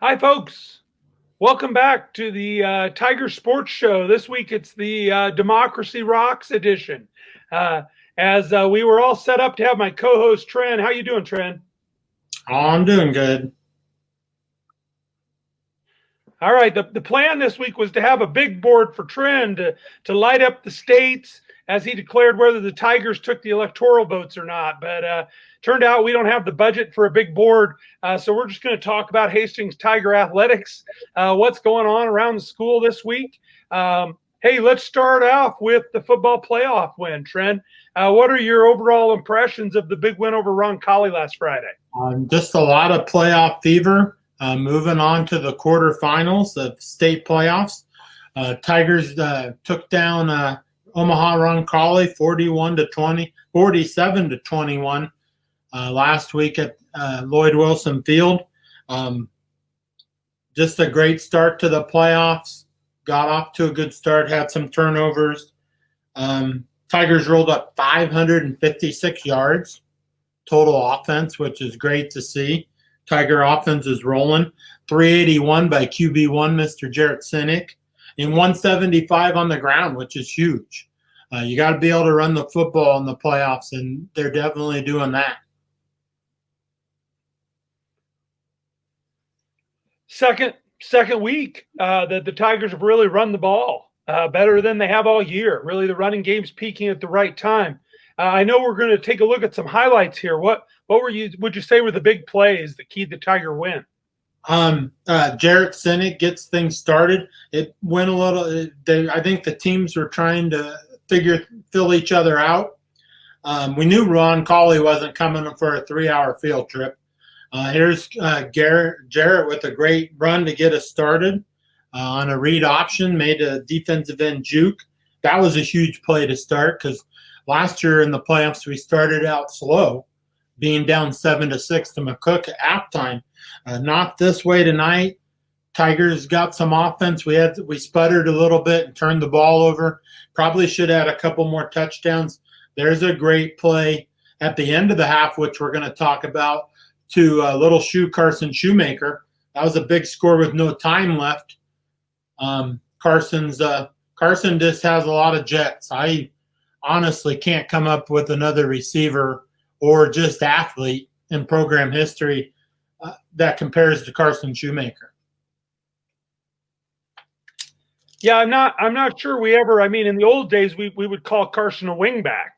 Hi, folks. Welcome back to the Tiger Sports Show. This week it's the Democracy Rocks edition. As we were all set up to have my co-host Tren. How you doing, Tren? Oh, I'm doing good. All right. The plan this week was to have a big board for Tren to light up the states as he declared whether the Tigers took the electoral votes or not. But turned out we don't have the budget for a big board, so we're just going to talk about Hastings Tiger athletics, what's going on around the school this week. Hey, let's start off with the football playoff win, Trent. What are your overall impressions of the big win over Roncalli last Friday? Just a lot of playoff fever. Moving on to the quarterfinals of state playoffs. Tigers took down Omaha Roncalli 47-21 last week at Lloyd Wilson Field. Just a great start to the playoffs. Got off to a good start, had some turnovers. Tigers rolled up 556 yards total offense, which is great to see. Tiger offense is rolling. 381 by QB1, Mr. Jarrett Sinek, and 175 on the ground, which is huge. You got to be able to run the football in the playoffs, and they're definitely doing that. Second week that the Tigers have really run the ball better than they have all year. Really, the running game's peaking at the right time. I know we're going to take a look at some highlights here. What would you say were the big plays that keyed the Tiger win? Jarrett Sinek gets things started. It went a little. I think the teams were trying to fill each other out. We knew Roncalli wasn't coming for a 3-hour field trip. Here's Jarrett with a great run to get us started on a read option, made a defensive end juke. That was a huge play to start because last year in the playoffs we started out slow, being down 7-6 to McCook at halftime. Not this way tonight. Tigers got some offense. We sputtered a little bit and turned the ball over. Probably should have had a couple more touchdowns. There's a great play at the end of the half, which we're going to talk about, to little Carson Shoemaker. That was a big score with no time left. Carson just has a lot of jets. I honestly can't come up with another receiver or just athlete in program history that compares to Carson Shoemaker. Yeah, I'm not sure we ever. I mean, in the old days, we would call Carson a wingback.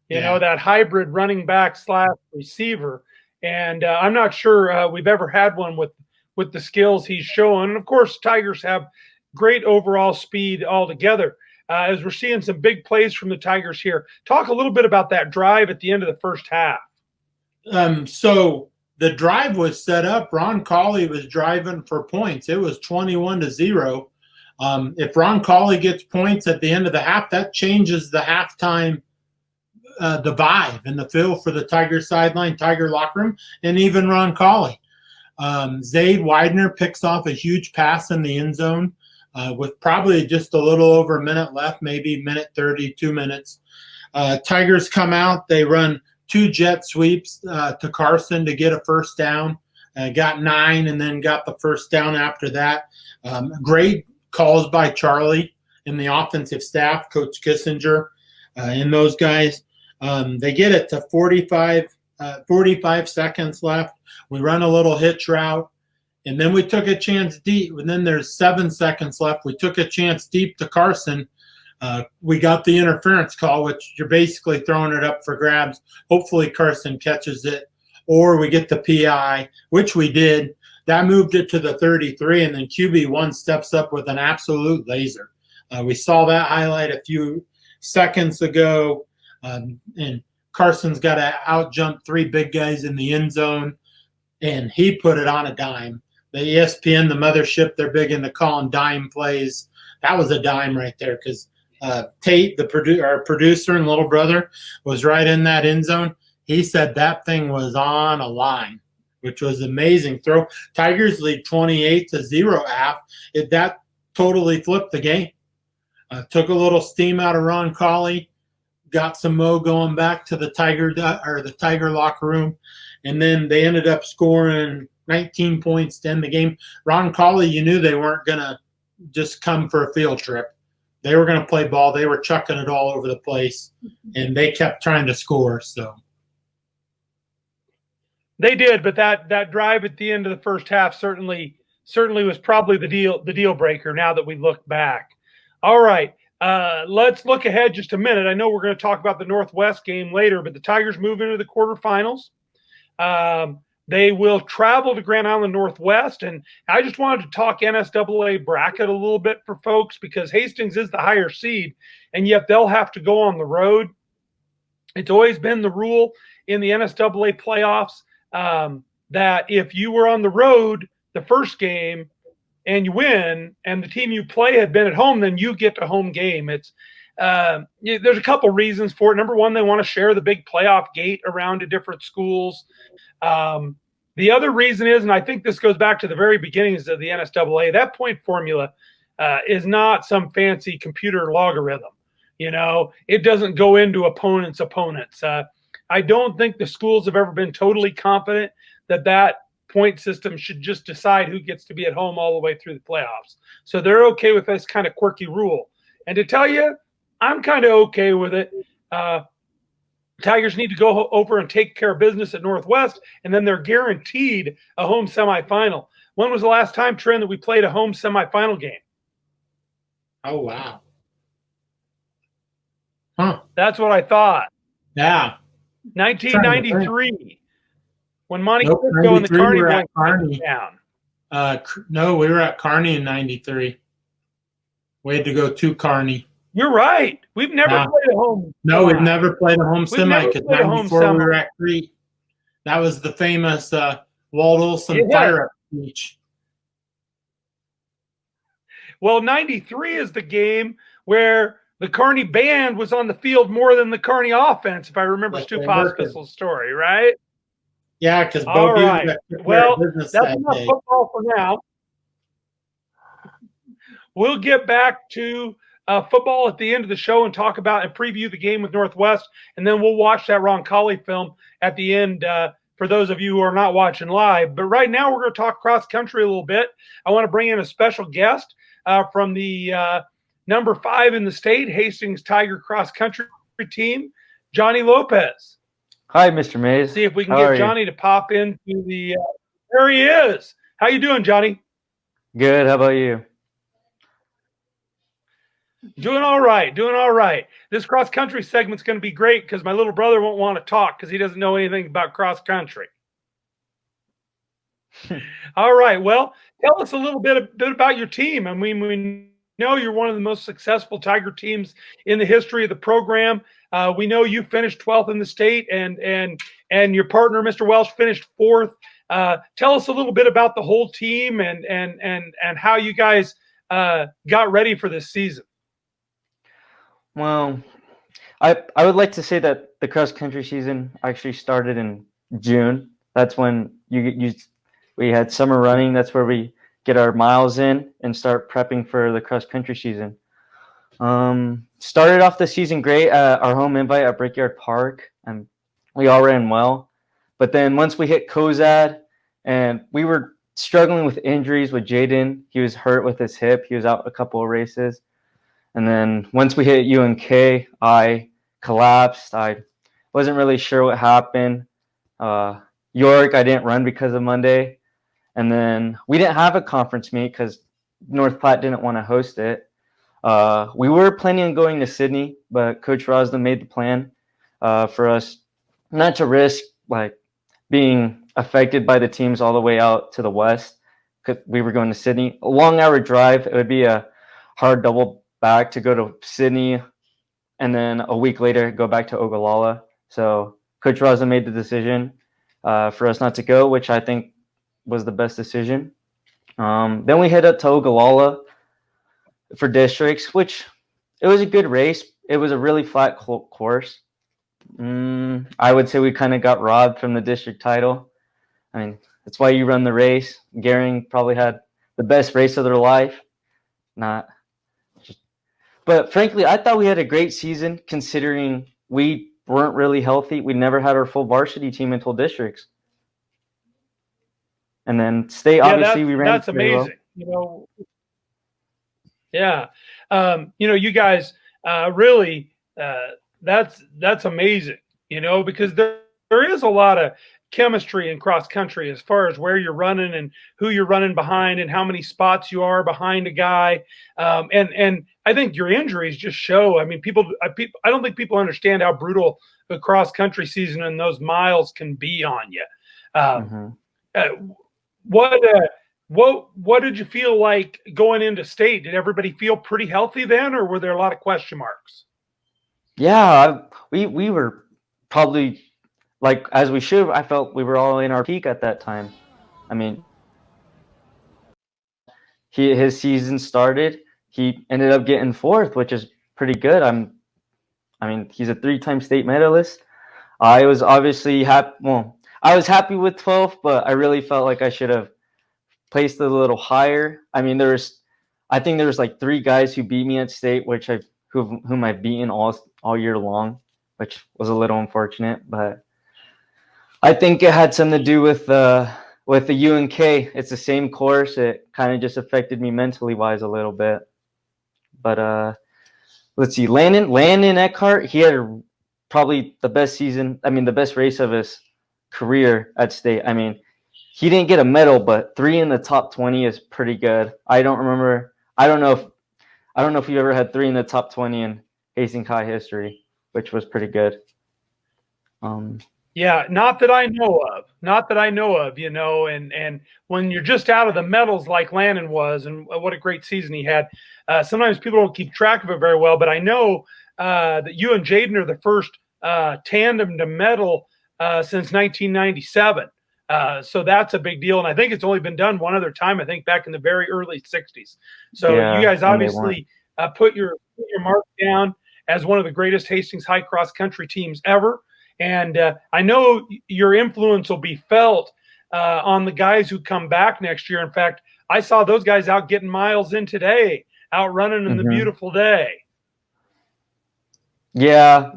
You know, that hybrid running back / receiver. And I'm not sure we've ever had one with the skills he's showing. And of course, Tigers have great overall speed altogether. As we're seeing some big plays from the Tigers here, talk a little bit about that drive at the end of the first half. So the drive was set up. Roncalli was driving for points. It was 21-0. If Roncalli gets points at the end of the half, that changes the halftime the vibe and the feel for the Tiger sideline, Tiger locker room, and even Roncalli. Zaid Widener picks off a huge pass in the end zone with probably just a little over a minute left, maybe minute 30, 2 minutes. Tigers come out. They run 2 jet sweeps to Carson to get a first down. Got 9 and then got the first down after that. Great calls by Charlie and the offensive staff, Coach Kissinger, and those guys. They get it to 45 seconds left. We run a little hitch route, and then we took a chance deep. And then there's 7 seconds left. We took a chance deep to Carson. We got the interference call, which you're basically throwing it up for grabs. Hopefully Carson catches it, or we get the PI, which we did. That moved it to the 33, and then QB1 steps up with an absolute laser. We saw that highlight a few seconds ago. And Carson's got to out-jump 3 big guys in the end zone, and he put it on a dime. The ESPN, the mothership, they're big into calling dime plays. That was a dime right there because Tate, our producer and little brother, was right in that end zone. He said that thing was on a line. which was amazing throw. Tigers lead 28-0 at half. That totally flipped the game. Took a little steam out of Roncalli, got some mo going back to the Tiger locker room, and then they ended up scoring 19 points to end the game. Roncalli, you knew they weren't going to just come for a field trip. They were going to play ball. They were chucking it all over the place, and they kept trying to score. So they did, but that drive at the end of the first half certainly was probably the deal breaker. Now that we look back, all right, let's look ahead just a minute. I know we're going to talk about the Northwest game later, but the Tigers move into the quarterfinals. They will travel to Grand Island Northwest, and I just wanted to talk NSAA bracket a little bit for folks because Hastings is the higher seed, and yet they'll have to go on the road. It's always been the rule in the NSAA playoffs that if you were on the road the first game and you win, and the team you play had been at home, then you get a home game. It's there's a couple reasons for it. Number one, they want to share the big playoff gate around to different schools. The other reason is, and I think this goes back to the very beginnings of the NSAA, that point formula is not some fancy computer logarithm. It doesn't go into opponents. I don't think the schools have ever been totally confident that point system should just decide who gets to be at home all the way through the playoffs. So they're okay with this kind of quirky rule. And to tell you, I'm kind of okay with it. Tigers need to go over and take care of business at Northwest, and then they're guaranteed a home semifinal. When was the last time, Trent, that we played a home semifinal game? Oh, wow. Huh. That's what I thought. Yeah. 1993. When Monty Cisco and the Carney went down. No, we were at Kearney in 93. We had to go to Kearney. You're right. We've never played a home. No, we've never played a home semi because 94 we were at Crete. That was the famous Walt Olson fire-up speech. Well, 93 is the game where the Kearney band was on the field more than the Kearney offense, if I remember Stu Pospistle's story, right? Yeah, because all right. Well, that's enough football for now. We'll get back to football at the end of the show and talk about and preview the game with Northwest, and then we'll watch that Roncalli film at the end for those of you who are not watching live. But right now we're going to talk cross country a little bit. I want to bring in a special guest from the number 5 in the state, Hastings Tiger cross country team, Johnny Lopez. Hi, Mr. Mays. See if we can get Johnny to pop into the there he is. How you doing, Johnny? Good. How about you? Doing all right. This cross country segment's going to be great because my little brother won't want to talk because he doesn't know anything about cross country. All right. Well, tell us a little bit about your team. I mean, we know you're one of the most successful Tiger teams in the history of the program. We know you finished 12th in the state, and your partner, Mr. Welsh, finished 4th. Tell us a little bit about the whole team and how you guys got ready for this season. Well, I would like to say that the cross country season actually started in June. That's when we had summer running. That's where we get our miles in and start prepping for the cross country season. Started off the season great at our home invite at Brickyard Park, and we all ran well. But then once we hit Cozad, and we were struggling with injuries with Jaden. He was hurt with his hip. He was out a couple of races. And then once we hit UNK, I collapsed. I wasn't really sure what happened. York, I didn't run because of Monday. And then we didn't have a conference meet because North Platte didn't want to host it. We were planning on going to Sydney, but Coach Rosland made the plan for us not to risk being affected by the teams all the way out to the west because we were going to Sydney. A long-hour drive. It would be a hard double back to go to Sydney and then a week later go back to Ogallala. So Coach Rosland made the decision for us not to go, which I think was the best decision. Then we head up to Ogallala for districts, which it was a good race. It was a really flat course. I would say we kind of got robbed from the district title. I mean, That's why you run the race. Gehring probably had the best race of their life. But frankly, I thought we had a great season considering we weren't really healthy. We never had our full varsity team until districts. And then state, obviously, we ran. That's amazing. Well. Yeah. You guys really, that's amazing, because there is a lot of chemistry in cross country as far as where you're running and who you're running behind and how many spots you are behind a guy. And I think your injuries just show, I don't think people understand how brutal the cross country season and those miles can be on you. What did you feel like going into state? Did everybody feel pretty healthy then, or were there a lot of question marks? Yeah, we were probably like as we should. I felt we were all in our peak at that time. I mean, his season started. He ended up getting fourth, which is pretty good. He's a 3-time state medalist. I was obviously happy. Well, I was happy with 12th, but I really felt like I should have placed it a little higher. I think there was like 3 guys who beat me at state, whom I've beaten all year long, which was a little unfortunate. But I think it had something to do with the UNK. It's the same course. It kind of just affected me mentally wise a little bit. But let's see, Landon Eckhart, he had probably the best season. The best race of his career at state. He didn't get a medal, but 3 in the top 20 is pretty good. I don't know if you ever had 3 in the top 20 in Hastings High history, which was pretty good. Yeah, not that I know of, and when you're just out of the medals like Landon was, and what a great season he had, sometimes people don't keep track of it very well, but I know that you and Jaden are the first tandem to medal since 1997. So that's a big deal. And I think it's only been done one other time, I think back in the very early 60s. So you guys obviously put your mark down as one of the greatest Hastings High cross country teams ever. And I know your influence will be felt on the guys who come back next year. In fact, I saw those guys out getting miles in today, out running in the beautiful day. Yeah.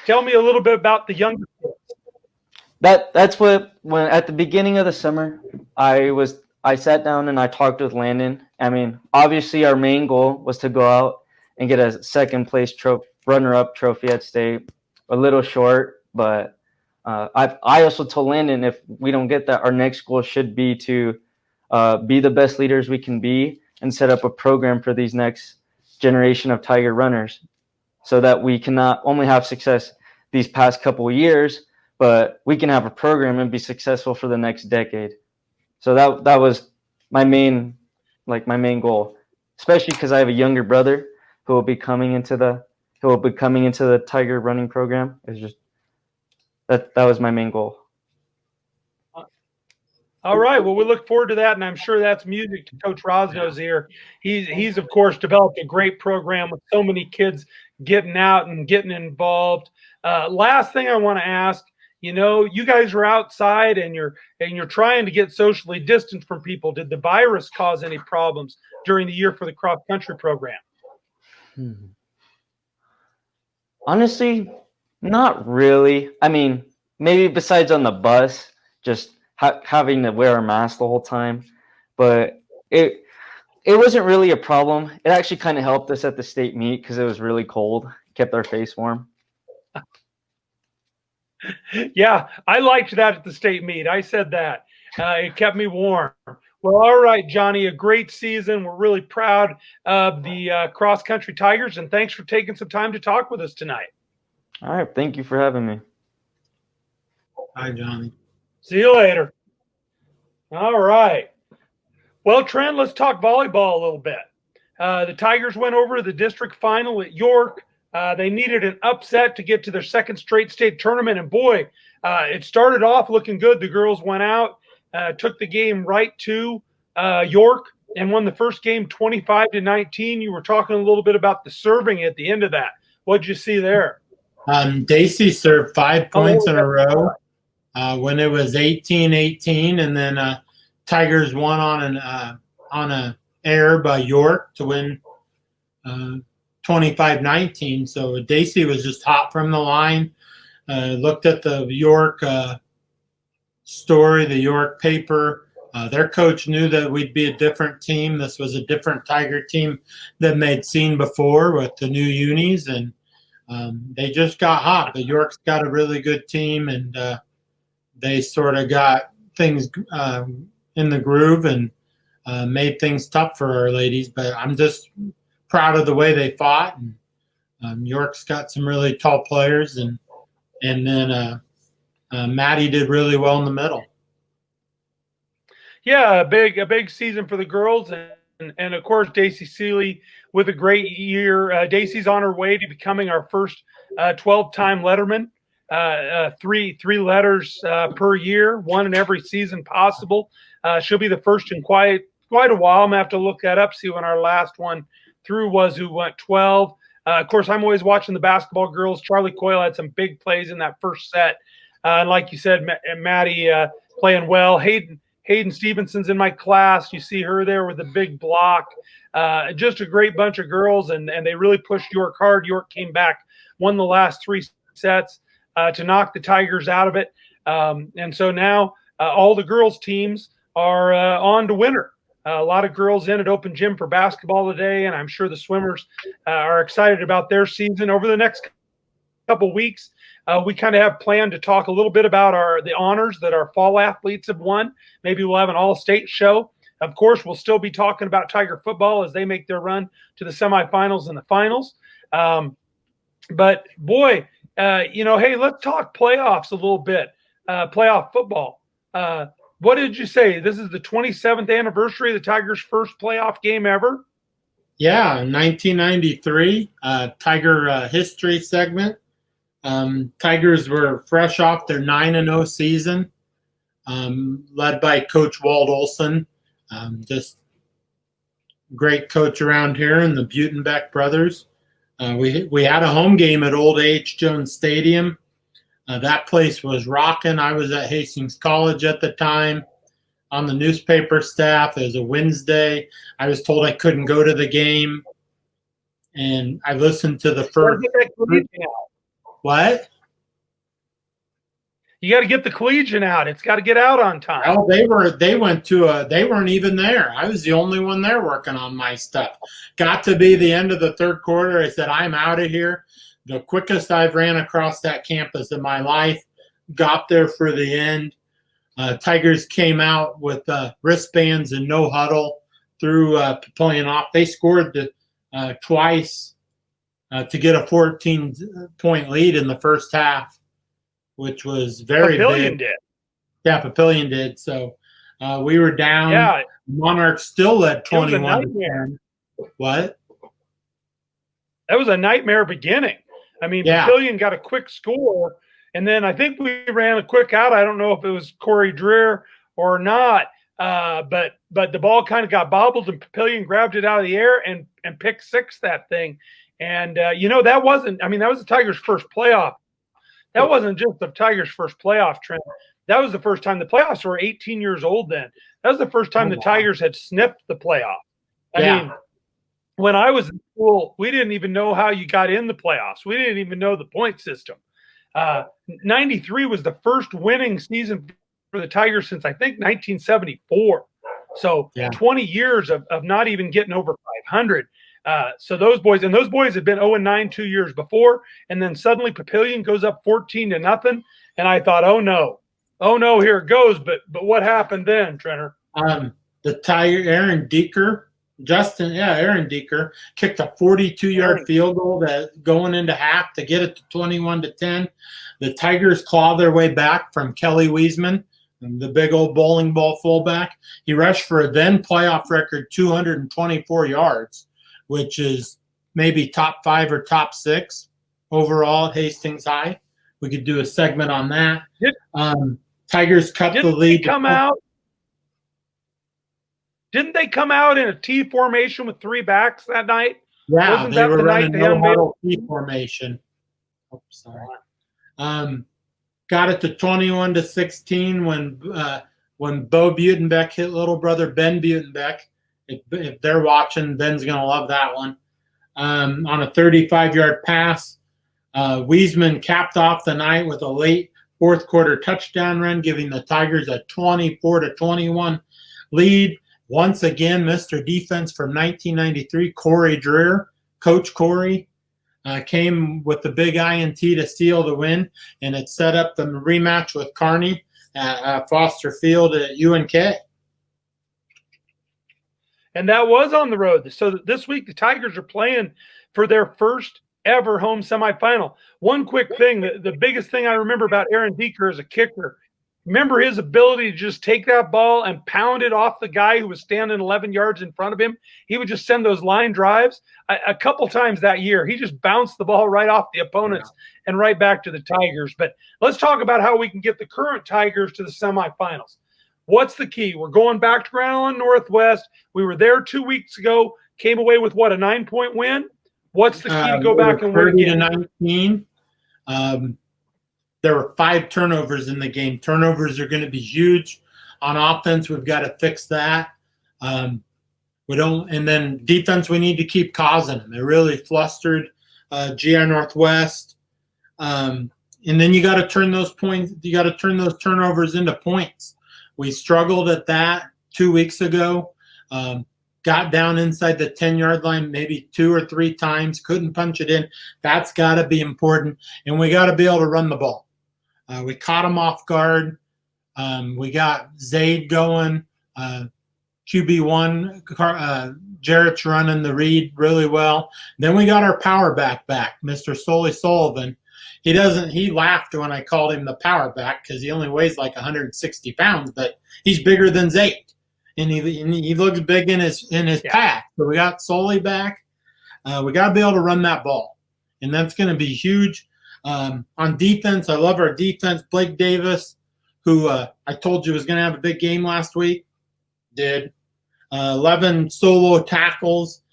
Tell me a little bit about the younger kids. That's when at the beginning of the summer, I sat down and I talked with Landon. Obviously our main goal was to go out and get a second place runner-up trophy at state. A little short, but I also told Landon if we don't get that, our next goal should be to be the best leaders we can be and set up a program for these next generation of Tiger runners so that we can not only have success these past couple of years, but we can have a program and be successful for the next decade. So that was my main goal, especially because I have a younger brother who will be coming into the Tiger running program. It's just that was my main goal. All right. Well, we look forward to that, and I'm sure that's music to Coach Rosno's ear. He's of course developed a great program with so many kids getting out and getting involved. Last thing I want to ask, you guys are outside and you're trying to get socially distanced from people. Did the virus cause any problems during the year for the cross country program? Honestly, not really. Maybe besides on the bus, just having to wear a mask the whole time, but it wasn't really a problem. It actually kind of helped us at the state meet because it was really cold, kept our face warm. Yeah, I liked that at the state meet. I said that. It kept me warm. Well, all right, Johnny, a great season. We're really proud of the cross-country Tigers, and thanks for taking some time to talk with us tonight. All right, thank you for having me. Bye, Johnny. See you later. All right. Well, Trent, let's talk volleyball a little bit. The Tigers went over to the district final at York. They needed an upset to get to their second straight state tournament, and boy, it started off looking good. The girls went out, took the game right to York, and won the first game 25-19. You were talking a little bit about the serving at the end of that. What'd you see there? Daisy served 5 points in a row. when it was 18-18, and then Tigers won on an error by York to win 25-19. So Dacey was just hot from the line. Looked at the York story, the York paper. Their coach knew that we'd be a different team. This was a different Tiger team than they'd seen before with the new unis, and they just got hot. But York's got a really good team, and they sort of got things in the groove and made things tough for our ladies. But I'm just proud of the way they fought. And York's got some really tall players, and then Maddie did really well in the middle. Yeah, a big season for the girls, and of course Dacey Seeley with a great year. Dacey's on her way to becoming our first 12-time letterman. Three letters per year, one in every season possible. She'll be the first in quite a while. I'm gonna have to look that up, see when our last one through was, who went 12. Of course, I'm always watching the basketball girls. Charlie Coyle had some big plays in that first set. And like you said, Maddie playing well. Hayden Stevenson's in my class. You see her there with a big block. Just a great bunch of girls, and they really pushed York hard. York came back, won the last 3 sets to knock the Tigers out of it. And so now all the girls' teams are on to winter. A lot of girls in at Open Gym for basketball today, and I'm sure the swimmers are excited about their season. Over the next couple weeks, we kind of have planned to talk a little bit about the honors that our fall athletes have won. Maybe we'll have an all-state show. Of course, we'll still be talking about Tiger football as they make their run to the semifinals and the finals. But boy, hey, let's talk playoffs a little bit. Playoff football. What did you say? This is the 27th anniversary of the Tigers' first playoff game ever? Yeah, 1993, Tiger history segment. Tigers were fresh off their 9-0 season, led by Coach Walt Olson. Just great coach around here, and the Butenbeck brothers. We had a home game at Old A.H. Jones Stadium. That place was rocking. I was at Hastings College at the time on the newspaper staff. It was a Wednesday. I was told I couldn't go to the game, and I listened to the first. What? You got to get the collegian out. It's got to get out on time. Well, they weren't even there. I was the only one there working on my stuff. Got to be the end of the third quarter. I said, I'm out of here. The quickest I've ran across that campus in my life. Got there for the end. Tigers came out with wristbands and no huddle, threw Papillion off. They scored twice to get a 14-point lead in the first half, which was very Papillion big. did. Yeah, Papillion did. So we were down. Yeah. Monarchs still led 21-10. What? That was a nightmare beginning. I mean, Yeah. Papillion got a quick score, and then I think we ran a quick out. I don't know if it was Corey Dreer or not, but the ball kind of got bobbled, and Papillion grabbed it out of the air and picked six that thing. And, that wasn't – I mean, that was the Tigers' first playoff. That wasn't just the Tigers' first playoff trend. That was the first time – the playoffs were 18 years old then. That was the first time the Tigers had sniffed the playoff. I mean, when I was in school, we didn't even know how you got in the playoffs. We didn't even know the point system. 93 was the first winning season for the Tigers since, I think, 1974. So 20 years of not even getting over 500. So those boys had been 0-9 2 years before, and then suddenly Papillion goes up 14-0, and I thought, oh no, here it goes. But what happened then, Trenner? The Tiger Aaron Deeker kicked a 42-yard field goal going into half to get it to 21-10. The Tigers claw their way back from Kelly Wiesman, the big old bowling ball fullback. He rushed for a then playoff record 224 yards, which is maybe top 5 or top 6 overall at Hastings High. We could do a segment on that. Tigers cut the lead. Didn't they come out in a T formation with 3 backs that night? Yeah, Wasn't they that were the running night no huddle T formation. Oh, sorry. got it to 21-16 when Bo Butenbeck hit little brother Ben Butenbeck. If they're watching, Ben's going to love that one. On a 35-yard pass, Wiesman capped off the night with a late fourth quarter touchdown run, giving the Tigers a 24-21 lead. Once again, Mr. Defense from 1993, Corey Dreer, Coach Corey, came with the big INT to seal the win, and it set up the rematch with Kearney at Foster Field at UNK. And that was on the road. So this week the Tigers are playing for their first ever home semifinal. One quick thing, the biggest thing I remember about Aaron Deeker as a kicker, remember his ability to just take that ball and pound it off the guy who was standing 11 yards in front of him. He would just send those line drives. A couple times that year, he just bounced the ball right off the opponents and right back to the Tigers. But let's talk about how we can get the current Tigers to the semifinals. What's the key? We're going back to Grand Island Northwest. We were there 2 weeks ago, came away with, what, a 9-point win? What's the key to go back and win again? 30-19. There were 5 turnovers in the game. Turnovers are going to be huge on offense. We've got to fix that. And then defense, we need to keep causing them. They really flustered GI Northwest. And then you got to turn those points. You got to turn those turnovers into points. We struggled at that 2 weeks ago. Got down inside the 10-yard line maybe 2 or 3 times. Couldn't punch it in. That's got to be important. And we got to be able to run the ball. We caught them off guard. We got Zaid going. QB1, Jarrett's running the read really well. Then we got our power back, Mr. Solly Sullivan. He laughed when I called him the power back because he only weighs like 160 pounds, but he's bigger than Zaid. And he looks big in his pack. So we got Solly back. We got to be able to run that ball. And that's going to be huge. On defense, I love our defense. Blake Davis, who I told you was going to have a big game last week, did. 11 solo tackles.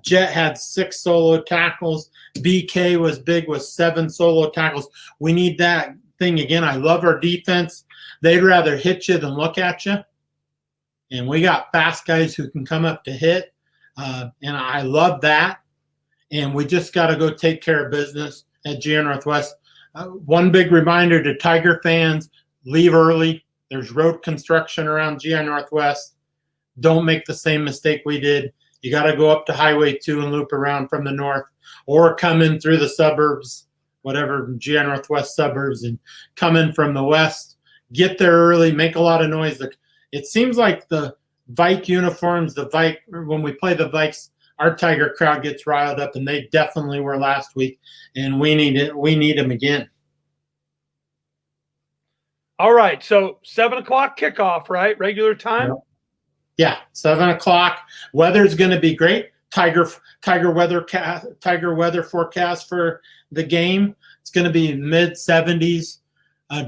Jet had 6 solo tackles. BK was big with 7 solo tackles. We need that thing again. I love our defense. They'd rather hit you than look at you. And we got fast guys who can come up to hit. And I love that. And we just got to go take care of business at GI Northwest. One big reminder to Tiger fans, leave early. There's road construction around GI Northwest. Don't make the same mistake we did. You got to go up to Highway 2 and loop around from the north, or come in through the suburbs, whatever, GI Northwest suburbs, and come in from the west. Get there early, make a lot of noise. It seems like the Vike uniforms, when we play the Vikes, our Tiger crowd gets riled up, and they definitely were last week, and we need them again. All right, so 7 o'clock kickoff, right? Regular time? Yeah, 7 o'clock. Weather's going to be great. Tiger weather forecast for the game. It's going to be mid-70s,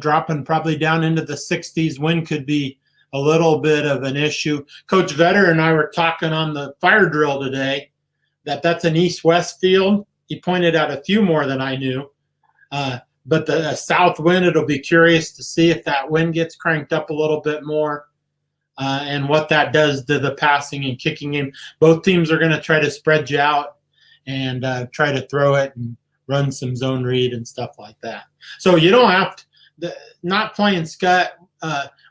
dropping probably down into the 60s. Wind could be a little bit of an issue. Coach Vetter and I were talking on the fire drill today that's an east-west field. He pointed out a few more than I knew. But the south wind, it'll be curious to see if that wind gets cranked up a little bit more and what that does to the passing and kicking game. Both teams are going to try to spread you out and try to throw it and run some zone read and stuff like that. So you don't have to not playing Scott.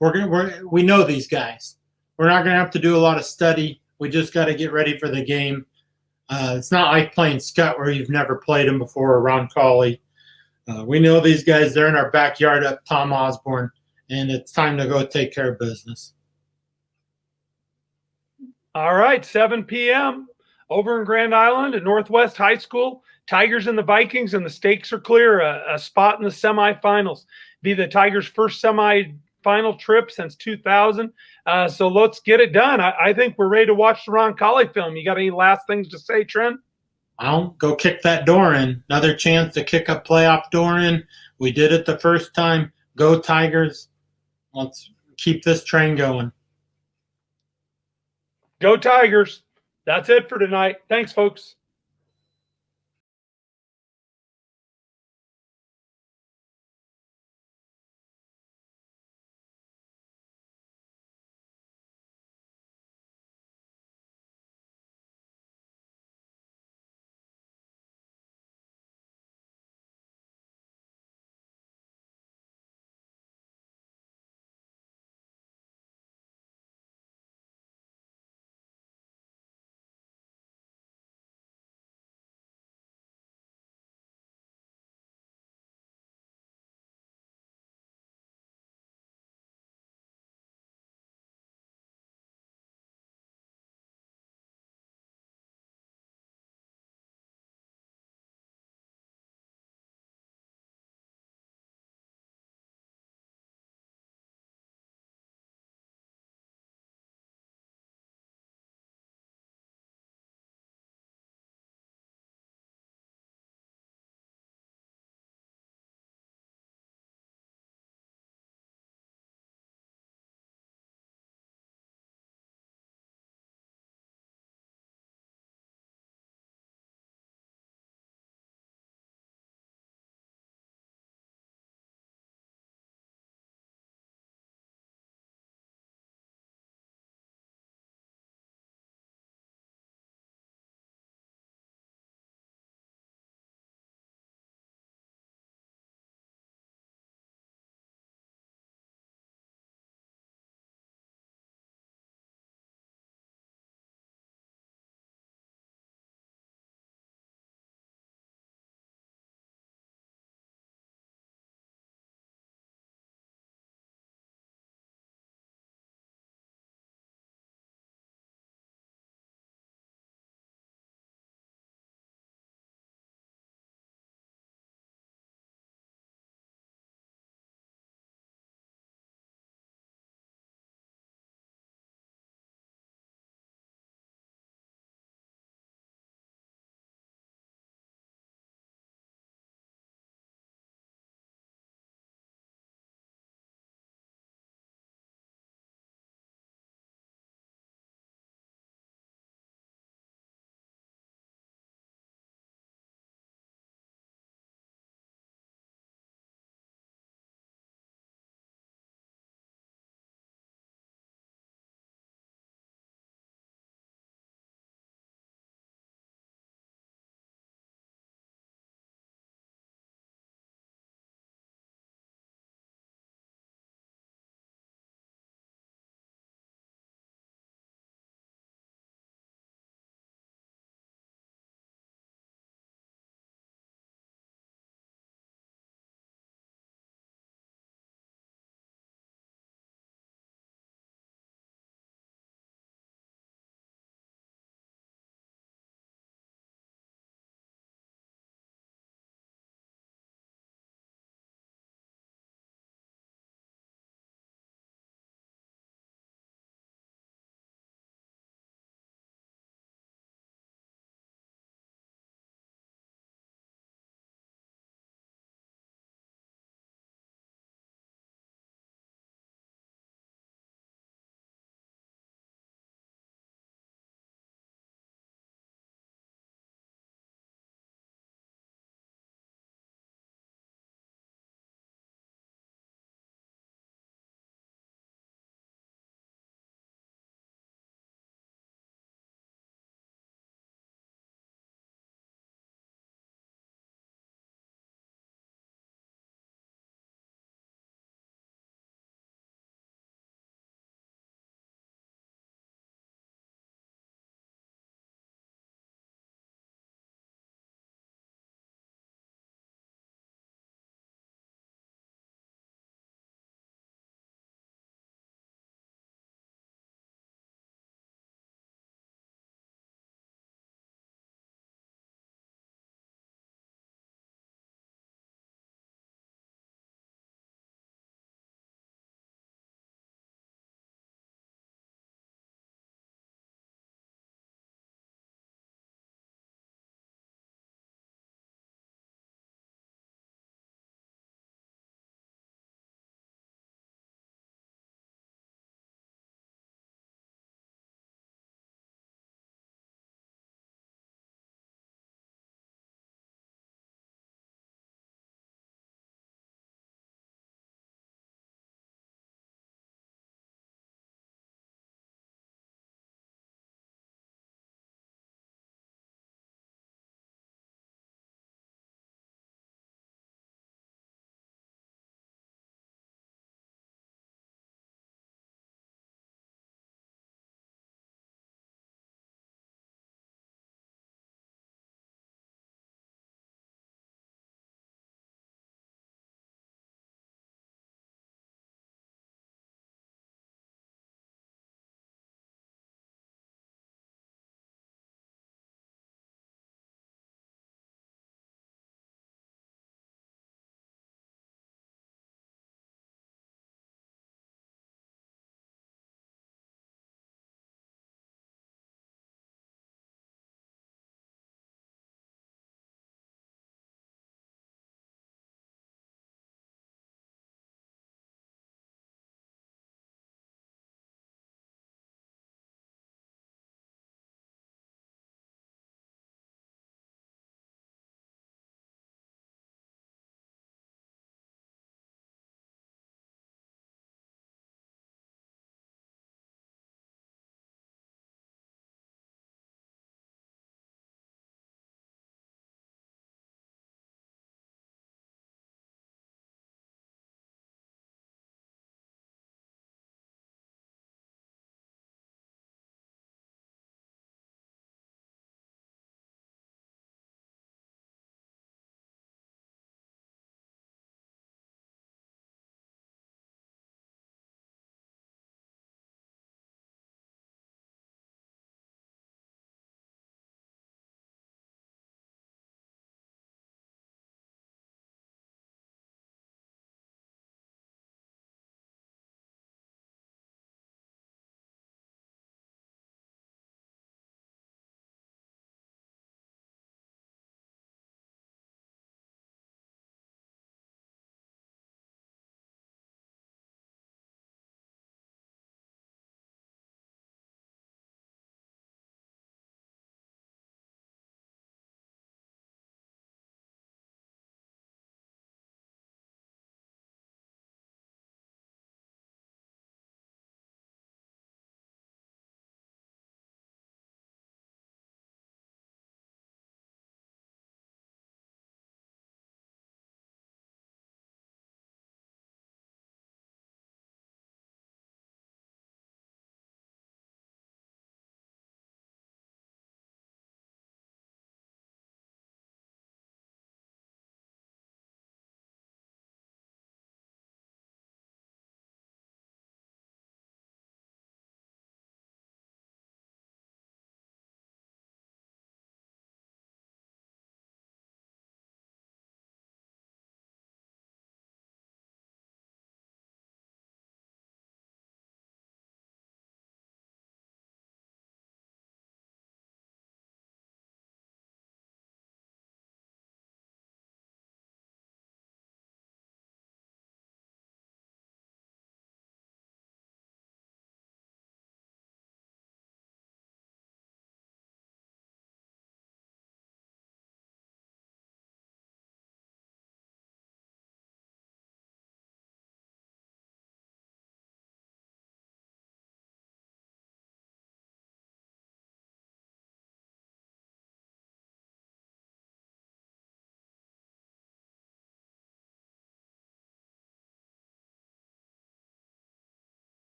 We know these guys. We're not going to have to do a lot of study. We just got to get ready for the game. It's not like playing Scott where you've never played him before, or Roncalli. We know these guys. They're in our backyard up Tom Osborne, and it's time to go take care of business. All right, 7 p.m. over in Grand Island at Northwest High School. Tigers and the Vikings, and the stakes are clear. A spot in the semifinals. Be the Tigers' first semifinal trip since 2000. So let's get it done. I think we're ready to watch the Roncalli film. You got any last things to say, Trent? I'll go kick that door in. Another chance to kick a playoff door in. We did it the first time. Go Tigers. Let's keep this train going. Go Tigers. That's it for tonight. Thanks, folks.